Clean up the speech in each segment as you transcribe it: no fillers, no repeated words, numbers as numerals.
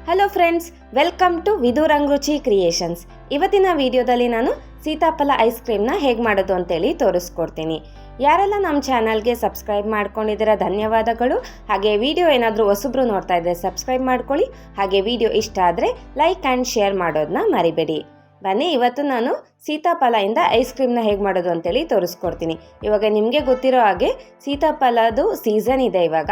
Hello friends, welcome to Vidu Rangaruchi creations. ಇವತ್ತಿನ ವಿಡಿಯೋದಲ್ಲಿ ನಾನು ಸೀತಾಫಲ ಐಸ್ ಕ್ರೀಮ್ನ ಹೇಗೆ ಮಾಡೋದು ಅಂತೇಳಿ ತೋರಿಸ್ಕೊಡ್ತೀನಿ. ಯಾರೆಲ್ಲ ನಮ್ಮ ಚಾನಲ್ಗೆ ಸಬ್ಸ್ಕ್ರೈಬ್ ಮಾಡ್ಕೊಂಡಿದ್ದೀರಾ ಧನ್ಯವಾದಗಳು. ಹಾಗೆ ವಿಡಿಯೋ ಏನಾದರೂ ಹೊಸಬ್ರು ನೋಡ್ತಾ ಇದ್ದರೆ ಸಬ್ಸ್ಕ್ರೈಬ್ ಮಾಡ್ಕೊಳ್ಳಿ. ಹಾಗೆ ವಿಡಿಯೋ ಇಷ್ಟ ಆದರೆ ಲೈಕ್ ಆ್ಯಂಡ್ ಶೇರ್ ಮಾಡೋದನ್ನ ಮರಿಬೇಡಿ. ಬನ್ನಿ, ಇವತ್ತು ನಾನು ಸೀತಾಫಲದಿಂದ ಐಸ್ ಕ್ರೀಮ್ನ ಹೇಗೆ ಮಾಡೋದು ಅಂತೇಳಿ ತೋರಿಸ್ಕೊಡ್ತೀನಿ. ಇವಾಗ ನಿಮಗೆ ಗೊತ್ತಿರೋ ಹಾಗೆ ಸೀತಾಫಲದು ಸೀಸನ್ ಇದೆ ಇವಾಗ.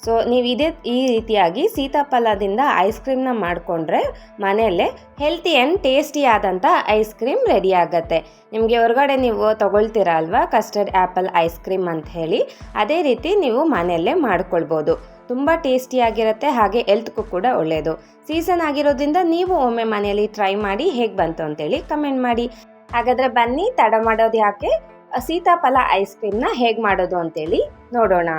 ಸೊ ನೀವು ಈ ರೀತಿಯಾಗಿ ಸೀತಾಫಲದಿಂದ ಐಸ್ ಕ್ರೀಮ್ನ ಮಾಡಿಕೊಂಡ್ರೆ ಮನೆಯಲ್ಲೇ ಹೆಲ್ತಿ ಆ್ಯಂಡ್ ಟೇಸ್ಟಿ ಆದಂಥ ಐಸ್ ಕ್ರೀಮ್ ರೆಡಿ ಆಗುತ್ತೆ. ನಿಮಗೆ ಹೊರಗಡೆ ನೀವು ತೊಗೊಳ್ತೀರ ಅಲ್ವಾ ಕಸ್ಟರ್ಡ್ ಆ್ಯಪಲ್ ಐಸ್ ಕ್ರೀಮ್ ಅಂತ ಹೇಳಿ, ಅದೇ ರೀತಿ ನೀವು ಮನೆಯಲ್ಲೇ ಮಾಡ್ಕೊಳ್ಬೋದು. ತುಂಬ ಟೇಸ್ಟಿಯಾಗಿರುತ್ತೆ, ಹಾಗೆ ಹೆಲ್ತ್ಗೂ ಕೂಡ ಒಳ್ಳೆಯದು. ಸೀಸನ್ ಆಗಿರೋದ್ರಿಂದ ನೀವು ಒಮ್ಮೆ ಮನೆಯಲ್ಲಿ ಟ್ರೈ ಮಾಡಿ ಹೇಗೆ ಬಂತು ಅಂತೇಳಿ ಕಮೆಂಟ್ ಮಾಡಿ. ಹಾಗಾದರೆ ಬನ್ನಿ, ತಡ ಮಾಡೋದು ಯಾಕೆ, ಸೀತಾಫಲ ಐಸ್ ಕ್ರೀಮ್ನ ಹೇಗೆ ಮಾಡೋದು ಅಂತೇಳಿ ನೋಡೋಣ.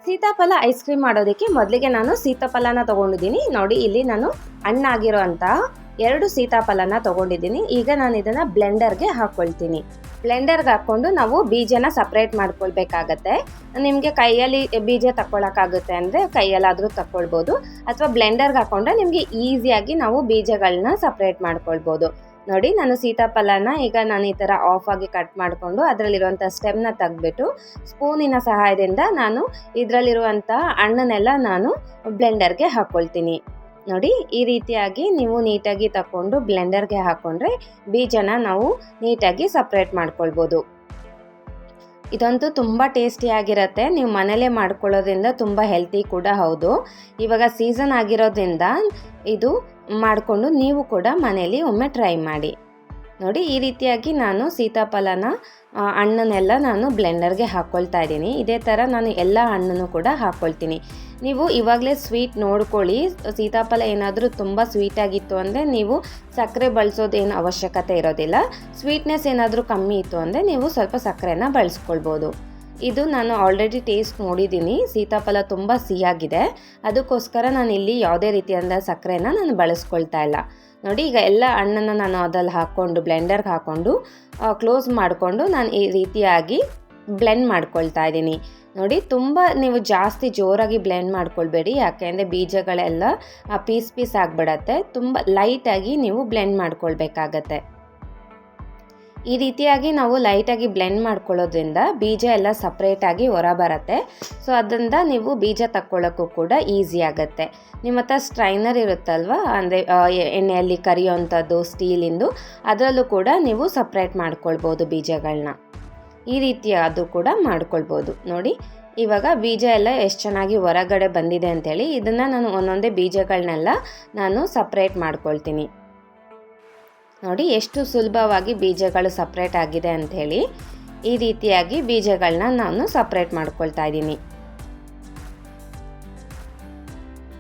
ಸೀತಾಫಲ ಐಸ್ ಕ್ರೀಮ್ ಮಾಡೋದಕ್ಕೆ ಮೊದಲಿಗೆ ನಾನು ಸೀತಾಫಲನ ತೊಗೊಂಡಿದ್ದೀನಿ. ನೋಡಿ, ಇಲ್ಲಿ ನಾನು ಹಣ್ಣಾಗಿರೋ ಅಂತಹ 2 ಸೀತಾಫಲನ ತೊಗೊಂಡಿದ್ದೀನಿ. ಈಗ ನಾನು ಇದನ್ನು ಬ್ಲೆಂಡರ್ಗೆ ಹಾಕ್ಕೊಳ್ತೀನಿ. ಬ್ಲೆಂಡರ್ಗೆ ಹಾಕ್ಕೊಂಡು ನಾವು ಬೀಜನ ಸಪ್ರೇಟ್ ಮಾಡ್ಕೊಳ್ಬೇಕಾಗತ್ತೆ. ನಿಮಗೆ ಕೈಯಲ್ಲಿ ಬೀಜ ತಗೊಳಕ್ಕಾಗುತ್ತೆ ಅಂದರೆ ಕೈಯಲ್ಲಾದರೂ ತಗೊಳ್ಬೋದು, ಅಥವಾ ಬ್ಲೆಂಡರ್ಗೆ ಹಾಕ್ಕೊಂಡ್ರೆ ನಿಮಗೆ ಈಸಿಯಾಗಿ ನಾವು ಬೀಜಗಳನ್ನ ಸಪ್ರೇಟ್ ಮಾಡ್ಕೊಳ್ಬೋದು. ನೋಡಿ, ನಾನು ಸೀತಾಫಲನ ಈಗ ನಾನು ಈ ಥರ ಆಫ್ ಆಗಿ ಕಟ್ ಮಾಡಿಕೊಂಡು ಅದರಲ್ಲಿರುವಂಥ ಸ್ಟೆಮ್ನ ತೆಗೆದ್ಬಿಟ್ಟು ಸ್ಪೂನಿನ ಸಹಾಯದಿಂದ ನಾನು ಇದರಲ್ಲಿರುವಂಥ ಹಣ್ಣನ್ನೆಲ್ಲ ನಾನು ಬ್ಲೆಂಡರ್ಗೆ ಹಾಕ್ಕೊಳ್ತೀನಿ. ನೋಡಿ, ಈ ರೀತಿಯಾಗಿ ನೀವು ನೀಟಾಗಿ ತಗೊಂಡು ಬ್ಲೆಂಡರ್ಗೆ ಹಾಕ್ಕೊಂಡ್ರೆ ಬೀಜನ ನಾವು ನೀಟಾಗಿ ಸಪ್ರೇಟ್ ಮಾಡ್ಕೊಳ್ಬೋದು. ಇದಂತೂ ತುಂಬ ಟೇಸ್ಟಿಯಾಗಿರುತ್ತೆ. ನೀವು ಮನೇಲೇ ಮಾಡ್ಕೊಳ್ಳೋದ್ರಿಂದ ತುಂಬ ಹೆಲ್ತಿ ಕೂಡ ಹೌದು. ಇವಾಗ ಸೀಸನ್ ಆಗಿರೋದ್ರಿಂದ ಇದು ಮಾಡಿಕೊಂಡು ನೀವು ಕೂಡ ಮನೇಲಿ ಒಮ್ಮೆ ಟ್ರೈ ಮಾಡಿ. ನೋಡಿ, ಈ ರೀತಿಯಾಗಿ ನಾನು ಸೀತಾಫಲನ ಹಣ್ಣನ್ನೆಲ್ಲ ನಾನು ಬ್ಲೆಂಡರ್ಗೆ ಹಾಕ್ಕೊಳ್ತಾ ಇದ್ದೀನಿ. ಇದೇ ಥರ ನಾನು ಎಲ್ಲ ಹಣ್ಣನ್ನು ಕೂಡ ಹಾಕ್ಕೊಳ್ತೀನಿ. ನೀವು ಇವಾಗಲೇ ಸ್ವೀಟ್ ನೋಡ್ಕೊಳ್ಳಿ. ಸೀತಾಫಲ ಏನಾದರೂ ತುಂಬ ಸ್ವೀಟಾಗಿತ್ತು ಅಂದರೆ ನೀವು ಸಕ್ಕರೆ ಬಳಸೋದೇನು ಅವಶ್ಯಕತೆ ಇರೋದಿಲ್ಲ. ಸ್ವೀಟ್ನೆಸ್ ಏನಾದರೂ ಕಮ್ಮಿ ಇತ್ತು ಅಂದರೆ ನೀವು ಸ್ವಲ್ಪ ಸಕ್ಕರೆನ ಬಳಸ್ಕೊಳ್ಬೋದು. ಇದು ನಾನು ಆಲ್ರೆಡಿ ಟೇಸ್ಟ್ ನೋಡಿದ್ದೀನಿ. ಸೀತಾಫಲ ತುಂಬ ಸಿಹಿಯಾಗಿದೆ, ಅದಕ್ಕೋಸ್ಕರ ನಾನು ಇಲ್ಲಿ ಯಾವುದೇ ರೀತಿಯಾದ ಸಕ್ಕರೆನ ನಾನು ಬಳಸ್ಕೊಳ್ತಾ ಇಲ್ಲ. ನೋಡಿ, ಈಗ ಎಲ್ಲ ಹಣ್ಣನ್ನು ನಾನು ಅದಲ್ಲಿ ಹಾಕ್ಕೊಂಡು ಬ್ಲೆಂಡರ್ಗೆ ಹಾಕ್ಕೊಂಡು ಕ್ಲೋಸ್ ಮಾಡಿಕೊಂಡು ನಾನು ಈ ರೀತಿಯಾಗಿ ಬ್ಲೆಂಡ್ ಮಾಡ್ಕೊಳ್ತಾ ಇದ್ದೀನಿ. ನೋಡಿ, ತುಂಬ ನೀವು ಜಾಸ್ತಿ ಜೋರಾಗಿ ಬ್ಲೆಂಡ್ ಮಾಡ್ಕೊಳ್ಬೇಡಿ, ಯಾಕೆಂದರೆ ಬೀಜಗಳೆಲ್ಲ ಪೀಸ್ ಆಗಿಬಿಡತ್ತೆ. ತುಂಬ ಲೈಟಾಗಿ ನೀವು ಬ್ಲೆಂಡ್ ಮಾಡ್ಕೊಳ್ಬೇಕಾಗತ್ತೆ. ಈ ರೀತಿಯಾಗಿ ನಾವು ಲೈಟಾಗಿ ಬ್ಲೆಂಡ್ ಮಾಡ್ಕೊಳ್ಳೋದ್ರಿಂದ ಬೀಜ ಎಲ್ಲ ಸಪ್ರೇಟಾಗಿ ಹೊರ ಬರುತ್ತೆ. ಸೊ ಅದರಿಂದ ನೀವು ಬೀಜ ತಕ್ಕೊಳ್ಳೋಕ್ಕೂ ಕೂಡ ಈಸಿ ಆಗುತ್ತೆ. ನಿಮ್ಮ ಹತ್ರ ಸ್ಟ್ರೈನರ್ ಇರುತ್ತಲ್ವ, ಅಂದರೆ ಎಣ್ಣೆಯಲ್ಲಿ ಕರಿಯೋವಂಥದ್ದು ಸ್ಟೀಲಿಂದು, ಅದರಲ್ಲೂ ಕೂಡ ನೀವು ಸಪ್ರೇಟ್ ಮಾಡ್ಕೊಳ್ಬೋದು ಬೀಜಗಳನ್ನ. ಈ ರೀತಿ ಅದು ಕೂಡ ಮಾಡ್ಕೊಳ್ಬೋದು. ನೋಡಿ, ಇವಾಗ ಬೀಜ ಎಲ್ಲ ಎಷ್ಟು ಚೆನ್ನಾಗಿ ಹೊರಗಡೆ ಬಂದಿದೆ ಅಂಥೇಳಿ ಇದನ್ನು ನಾನು ಒಂದೊಂದೇ ಬೀಜಗಳನ್ನೆಲ್ಲ ನಾನು ಸಪ್ರೇಟ್ ಮಾಡ್ಕೊಳ್ತೀನಿ. ನೋಡಿ, ಎಷ್ಟು ಸುಲಭವಾಗಿ ಬೀಜಗಳು ಸಪ್ರೇಟ್ ಆಗಿದೆ ಅಂಥೇಳಿ. ಈ ರೀತಿಯಾಗಿ ಬೀಜಗಳನ್ನ ನಾನು ಸಪ್ರೇಟ್ ಮಾಡ್ಕೊಳ್ತಾ ಇದ್ದೀನಿ.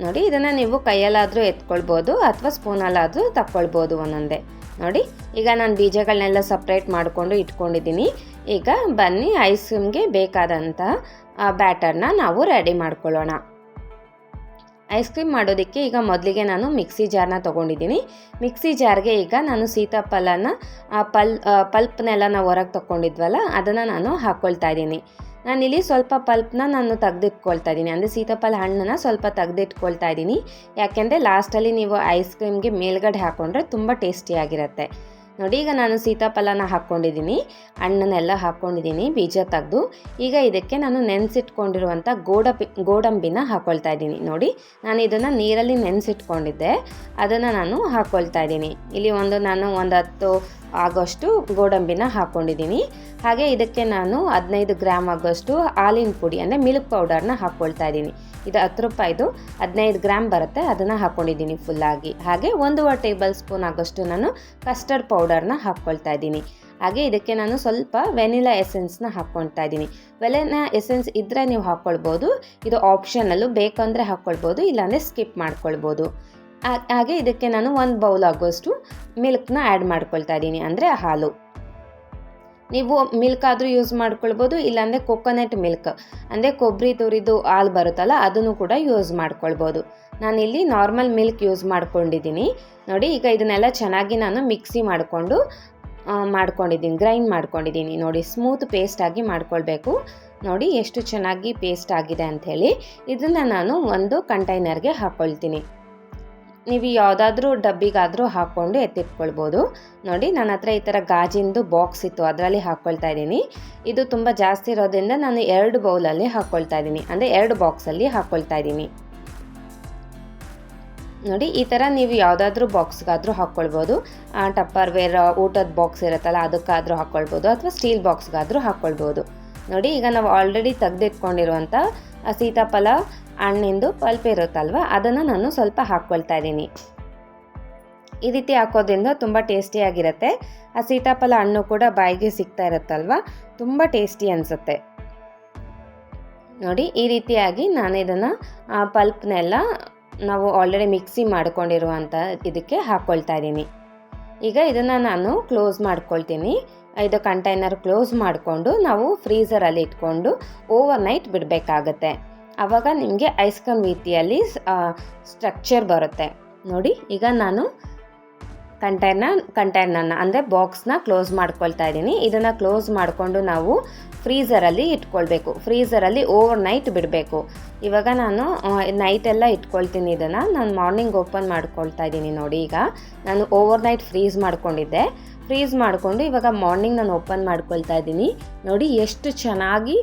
ನೋಡಿ, ಇದನ್ನು ನೀವು ಕೈಯಲ್ಲಾದರೂ ಎತ್ಕೊಳ್ಬೋದು ಅಥವಾ ಸ್ಪೂನಲ್ಲಾದರೂ ತಕ್ಕೊಳ್ಬೋದು ಒಂದೊಂದೇ. ನೋಡಿ, ಈಗ ನಾನು ಬೀಜಗಳನ್ನೆಲ್ಲ ಸಪ್ರೇಟ್ ಮಾಡಿಕೊಂಡು ಇಟ್ಕೊಂಡಿದ್ದೀನಿ. ಈಗ ಬನ್ನಿ, ಐಸ್ ಕ್ರೀಮ್ಗೆ ಬೇಕಾದಂಥ ಬ್ಯಾಟರ್ನ ನಾವು ರೆಡಿ ಮಾಡ್ಕೊಳ್ಳೋಣ. ಐಸ್ ಕ್ರೀಮ್ ಮಾಡೋದಕ್ಕೆ ಈಗ ಮೊದಲಿಗೆ ನಾನು ಮಿಕ್ಸಿ ಜಾರ್ನ ತೊಗೊಂಡಿದ್ದೀನಿ. ಮಿಕ್ಸಿ ಜಾರ್ಗೆ ಈಗ ನಾನು ಸೀತಾಫಲನ ಪಲ್ಪ್ನೆಲ್ಲ ನಾವು ಹೊರಗೆ ತೊಗೊಂಡಿದ್ವಲ್ಲ ಅದನ್ನು ನಾನು ಹಾಕ್ಕೊಳ್ತಾ ಇದ್ದೀನಿ. ನಾನಿಲ್ಲಿ ಸ್ವಲ್ಪ ಪಲ್ಪ್ನ ನಾನು ತೆಗೆದಿಟ್ಕೊಳ್ತಾ ಇದ್ದೀನಿ, ಅಂದರೆ ಸೀತಾಫಲ ಹಣ್ಣನ್ನು ಸ್ವಲ್ಪ ತೆಗೆದಿಟ್ಕೊಳ್ತಾ ಇದ್ದೀನಿ. ಯಾಕೆಂದರೆ ಲಾಸ್ಟಲ್ಲಿ ನೀವು ಐಸ್ ಕ್ರೀಮ್ಗೆ ಮೇಲ್ಗಡೆ ಹಾಕ್ಕೊಂಡ್ರೆ ತುಂಬ ಟೇಸ್ಟಿಯಾಗಿರುತ್ತೆ. ನೋಡಿ, ಈಗ ನಾನು ಸೀತಾಫಲನ ಹಾಕ್ಕೊಂಡಿದ್ದೀನಿ, ಹಣ್ಣನ್ನೆಲ್ಲ ಹಾಕ್ಕೊಂಡಿದ್ದೀನಿ ಬೀಜ ತೆಗೆದು. ಈಗ ಇದಕ್ಕೆ ನಾನು ನೆನೆಸಿಟ್ಕೊಂಡಿರುವಂಥ ಗೋಡಂಬಿನ ಹಾಕ್ಕೊಳ್ತಾ ಇದ್ದೀನಿ. ನೋಡಿ, ನಾನು ಇದನ್ನು ನೀರಲ್ಲಿ ನೆನೆಸಿಟ್ಕೊಂಡಿದ್ದೆ, ಅದನ್ನು ನಾನು ಹಾಕ್ಕೊಳ್ತಾ ಇದ್ದೀನಿ. ಇಲ್ಲಿ ನಾನು 10 ಆಗೋಷ್ಟು ಗೋಡಂಬಿನ ಹಾಕ್ಕೊಂಡಿದ್ದೀನಿ. ಹಾಗೆ ಇದಕ್ಕೆ ನಾನು 15 ಗ್ರಾಮ್ ಆಗೋಷ್ಟು ಹಾಲಿನ ಪುಡಿ ಅಂದರೆ ಮಿಲ್ಕ್ ಪೌಡರ್ನ ಹಾಕ್ಕೊಳ್ತಾ ಇದ್ದೀನಿ. ಇದು 10 ರೂಪಾಯಿದು 15 ಗ್ರಾಮ್ ಬರುತ್ತೆ, ಅದನ್ನು ಹಾಕ್ಕೊಂಡಿದ್ದೀನಿ ಫುಲ್ಲಾಗಿ. ಹಾಗೆ 1 ಟೇಬಲ್ ಸ್ಪೂನ್ ಆಗೋಷ್ಟು ನಾನು ಕಸ್ಟರ್ಡ್ ಪೌಡರ್ನ ಹಾಕ್ಕೊಳ್ತಾ ಇದ್ದೀನಿ. ಹಾಗೆ ಇದಕ್ಕೆ ನಾನು ಸ್ವಲ್ಪ ವೆನಿಲಾ ಎಸೆನ್ಸ್ನ ಹಾಕ್ಕೊಳ್ತಾ ಇದ್ದೀನಿ. ವೆನಿಲಾ ಎಸೆನ್ಸ್ ಇದ್ದರೆ ನೀವು ಹಾಕ್ಕೊಳ್ಬೋದು, ಇದು ಆಪ್ಷನಲ್ಲು, ಬೇಕಂದರೆ ಹಾಕ್ಕೊಳ್ಬೋದು, ಇಲ್ಲಾಂದರೆ ಸ್ಕಿಪ್ ಮಾಡ್ಕೊಳ್ಬೋದು. ಹಾಗೆ ಇದಕ್ಕೆ ನಾನು 1 ಬೌಲ್ ಆಗೋಷ್ಟು ಮಿಲ್ಕ್ನ ಆ್ಯಡ್ ಮಾಡ್ಕೊಳ್ತಾ ಇದ್ದೀನಿ, ಅಂದರೆ ಹಾಲು. ನೀವು ಮಿಲ್ಕ್ ಆದರೂ ಯೂಸ್ ಮಾಡ್ಕೊಳ್ಬೋದು, ಇಲ್ಲಾಂದರೆ ಕೊಕೊನಟ್ ಮಿಲ್ಕ್ ಅಂದರೆ ಕೊಬ್ಬರಿ ತುರಿದು ಹಾಲು ಬರುತ್ತಲ್ಲ ಅದನ್ನು ಕೂಡ ಯೂಸ್ ಮಾಡ್ಕೊಳ್ಬೋದು. ನಾನಿಲ್ಲಿ ನಾರ್ಮಲ್ ಮಿಲ್ಕ್ ಯೂಸ್ ಮಾಡ್ಕೊಂಡಿದ್ದೀನಿ. ನೋಡಿ, ಈಗ ಇದನ್ನೆಲ್ಲ ಚೆನ್ನಾಗಿ ನಾನು ಮಿಕ್ಸಿ ಮಾಡ್ಕೊಂಡಿದ್ದೀನಿ, ಗ್ರೈಂಡ್ ಮಾಡ್ಕೊಂಡಿದ್ದೀನಿ. ನೋಡಿ, ಸ್ಮೂತ್ ಪೇಸ್ಟ್ ಆಗಿ ಮಾಡ್ಕೊಳ್ಬೇಕು. ನೋಡಿ ಎಷ್ಟು ಚೆನ್ನಾಗಿ ಪೇಸ್ಟ್ ಆಗಿದೆ ಅಂಥೇಳಿ. ಇದನ್ನು ನಾನು ಒಂದು ಕಂಟೈನರ್ಗೆ ಹಾಕ್ಕೊಳ್ತೀನಿ. ನೀವು ಯಾವುದಾದ್ರೂ ಡಬ್ಬಿಗಾದರೂ ಹಾಕ್ಕೊಂಡು ಎತ್ತಿಟ್ಕೊಳ್ಬೋದು. ನೋಡಿ ನನ್ನ ಹತ್ರ ಈ ಥರ ಗಾಜಿಂದು ಬಾಕ್ಸ್ ಇತ್ತು, ಅದರಲ್ಲಿ ಹಾಕ್ಕೊಳ್ತಾ ಇದ್ದೀನಿ. ಇದು ತುಂಬ ಜಾಸ್ತಿ ಇರೋದ್ರಿಂದ ನಾನು 2 ಬೌಲಲ್ಲಿ ಹಾಕ್ಕೊಳ್ತಾ ಇದ್ದೀನಿ, ಅಂದರೆ 2 ಬಾಕ್ಸಲ್ಲಿ ಹಾಕ್ಕೊಳ್ತಾ ಇದ್ದೀನಿ. ನೋಡಿ ಈ ಥರ ನೀವು ಯಾವುದಾದ್ರೂ ಬಾಕ್ಸ್ಗಾದರೂ ಹಾಕ್ಕೊಳ್ಬೋದು. ಟಪ್ಪರ್ ವೇರ್ ಊಟದ ಬಾಕ್ಸ್ ಇರುತ್ತಲ್ಲ ಅದಕ್ಕಾದರೂ ಹಾಕ್ಕೊಳ್ಬೋದು, ಅಥವಾ ಸ್ಟೀಲ್ ಬಾಕ್ಸ್ಗಾದರೂ ಹಾಕ್ಕೊಳ್ಬೋದು. ನೋಡಿ ಈಗ ನಾವು ಆಲ್ರೆಡಿ ತೆಗೆದಿಟ್ಕೊಂಡಿರುವಂಥ ಸೀತಾಫಲ ಹಣ್ಣಿಂದು ಪಲ್ಪ್ ಇರುತ್ತಲ್ವ, ಅದನ್ನು ನಾನು ಸ್ವಲ್ಪ ಹಾಕ್ಕೊಳ್ತಾ ಇದ್ದೀನಿ. ಈ ರೀತಿ ಹಾಕೋದ್ರಿಂದ ತುಂಬ ಟೇಸ್ಟಿಯಾಗಿರುತ್ತೆ. ಆ ಸೀತಾಫಲ ಹಣ್ಣು ಕೂಡ ಬಾಯಿಗೆ ಸಿಗ್ತಾ ಇರುತ್ತಲ್ವ, ತುಂಬ ಟೇಸ್ಟಿ ಅನಿಸುತ್ತೆ. ನೋಡಿ ಈ ರೀತಿಯಾಗಿ ನಾನು ಇದನ್ನು ಪಲ್ಪ್ನೆಲ್ಲ ನಾವು ಆಲ್ರೆಡಿ ಮಿಕ್ಸಿ ಮಾಡ್ಕೊಂಡಿರುವಂಥ ಇದಕ್ಕೆ ಹಾಕ್ಕೊಳ್ತಾ ಇದ್ದೀನಿ. ಈಗ ಇದನ್ನು ನಾನು ಕ್ಲೋಸ್ ಮಾಡ್ಕೊಳ್ತೀನಿ. ಇದು ಕಂಟೈನರ್ ಕ್ಲೋಸ್ ಮಾಡಿಕೊಂಡು ನಾವು ಫ್ರೀಝರಲ್ಲಿ ಇಟ್ಕೊಂಡು ಓವರ್ ನೈಟ್ ಬಿಡಬೇಕಾಗತ್ತೆ. ಆವಾಗ ನಿಮಗೆ ಐಸ್ ಕ್ರೀಮ್ ರೀತಿಯಲ್ಲಿ ಸ್ಟ್ರಕ್ಚರ್ ಬರುತ್ತೆ. ನೋಡಿ ಈಗ ನಾನು ಕಂಟೈನರ್ನ ಅಂದರೆ ಬಾಕ್ಸ್ನ ಕ್ಲೋಸ್ ಮಾಡ್ಕೊಳ್ತಾ ಇದ್ದೀನಿ. ಇದನ್ನು ಕ್ಲೋಸ್ ಮಾಡಿಕೊಂಡು ನಾವು ಫ್ರೀಝರಲ್ಲಿ ಇಟ್ಕೊಳ್ಬೇಕು. ಫ್ರೀಝರಲ್ಲಿ ಓವರ್ ನೈಟ್ ಬಿಡಬೇಕು. ಇವಾಗ ನಾನು ನೈಟೆಲ್ಲ ಇಟ್ಕೊಳ್ತೀನಿ. ಇದನ್ನು ನಾನು ಮಾರ್ನಿಂಗ್ ಓಪನ್ ಮಾಡ್ಕೊಳ್ತಾ ಇದ್ದೀನಿ. ನೋಡಿ ಈಗ ನಾನು ಓವರ್ ನೈಟ್ ಫ್ರೀಝ್ ಮಾಡ್ಕೊಂಡಿದ್ದೆ. ಫ್ರೀಝ್ ಮಾಡಿಕೊಂಡು ಇವಾಗ ಮಾರ್ನಿಂಗ್ ನಾನು ಓಪನ್ ಮಾಡ್ಕೊಳ್ತಾ ಇದ್ದೀನಿ. ನೋಡಿ ಎಷ್ಟು ಚೆನ್ನಾಗಿ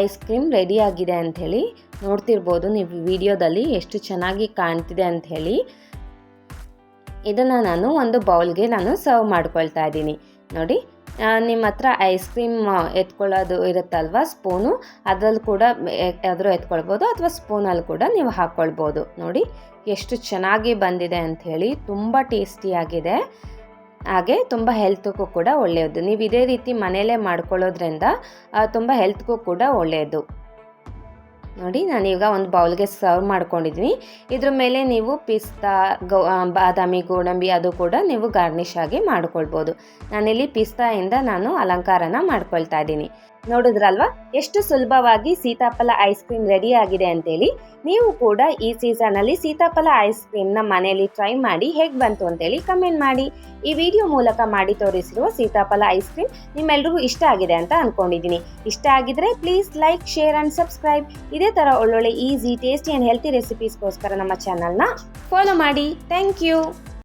ಐಸ್ ಕ್ರೀಮ್ ರೆಡಿಯಾಗಿದೆ ಅಂಥೇಳಿ ನೋಡ್ತಿರ್ಬೋದು ನೀವು ವಿಡಿಯೋದಲ್ಲಿ, ಎಷ್ಟು ಚೆನ್ನಾಗಿ ಕಾಣ್ತಿದೆ ಅಂಥೇಳಿ. ಇದನ್ನು ನಾನು ಒಂದು ಬೌಲ್ಗೆ ನಾನು ಸರ್ವ್ ಮಾಡ್ಕೊಳ್ತಾ ಇದ್ದೀನಿ. ನೋಡಿ ನಿಮ್ಮ ಹತ್ರ ಐಸ್ ಕ್ರೀಮ್ ಎತ್ಕೊಳ್ಳೋದು ಇರುತ್ತಲ್ವ ಸ್ಪೂನು, ಅದ್ರಲ್ಲಿ ಕೂಡ ಆದರೂ ಎತ್ಕೊಳ್ಬೋದು, ಅಥವಾ ಸ್ಪೂನಲ್ಲಿ ಕೂಡ ನೀವು ಹಾಕ್ಕೊಳ್ಬೋದು. ನೋಡಿ ಎಷ್ಟು ಚೆನ್ನಾಗಿ ಬಂದಿದೆ ಅಂಥೇಳಿ, ತುಂಬ ಟೇಸ್ಟಿಯಾಗಿದೆ. ಹಾಗೆ ತುಂಬ ಹೆಲ್ತ್ಗೂ ಕೂಡ ಒಳ್ಳೆಯದು. ನೀವು ಇದೇ ರೀತಿ ಮನೆಯಲ್ಲೇ ಮಾಡ್ಕೊಳ್ಳೋದ್ರಿಂದ ತುಂಬ ಹೆಲ್ತ್ಗೂ ಕೂಡ ಒಳ್ಳೆಯದು. ನೋಡಿ ನಾನೀಗ ಒಂದು ಬೌಲ್ಗೆ ಸರ್ವ್ ಮಾಡ್ಕೊಂಡಿದ್ದೀನಿ. ಇದ್ರ ಮೇಲೆ ನೀವು ಪಿಸ್ತಾ, ಬಾದಾಮಿ, ಗೋಡಂಬಿ ಅದು ಕೂಡ ನೀವು ಗಾರ್ನಿಷ್ ಆಗಿ ಮಾಡ್ಕೊಳ್ಬೋದು. ನಾನಿಲ್ಲಿ ಪಿಸ್ತಾಯಿಂದ ನಾನು ಅಲಂಕಾರನ ಮಾಡ್ಕೊಳ್ತಾ ಇದ್ದೀನಿ. ನೋಡಿದ್ರಲ್ವಾ ಎಷ್ಟು ಸುಲಭವಾಗಿ ಸೀತಾಫಲ ಐಸ್ ಕ್ರೀಮ್ ರೆಡಿ ಆಗಿದೆ ಅಂತೇಳಿ. ನೀವು ಕೂಡ ಈ ಸೀಸನಲ್ಲಿ ಸೀತಾಫಲ ಐಸ್ ಕ್ರೀಮ್ನ ಮನೆಯಲ್ಲಿ ಟ್ರೈ ಮಾಡಿ ಹೇಗೆ ಬಂತು ಅಂತೇಳಿ ಕಮೆಂಟ್ ಮಾಡಿ. ಈ ವಿಡಿಯೋ ಮೂಲಕ ಮಾಡಿ ತೋರಿಸಿರುವ ಸೀತಾಫಲ ಐಸ್ ಕ್ರೀಮ್ ನಿಮ್ಮೆಲ್ರಿಗೂ ಇಷ್ಟ ಆಗಿದೆ ಅಂತ ಅಂದ್ಕೊಂಡಿದ್ದೀನಿ. ಇಷ್ಟ ಆಗಿದ್ರೆ please like, share and subscribe. ಇದೇ ಥರ ಒಳ್ಳೊಳ್ಳೆ ಈಸಿ, ಟೇಸ್ಟಿ ಆ್ಯಂಡ್ ಹೆಲ್ತಿ ರೆಸಿಪೀಸ್ಗೋಸ್ಕರ ನಮ್ಮ ಚಾನಲ್ನ ಫಾಲೋ ಮಾಡಿ. Thank you.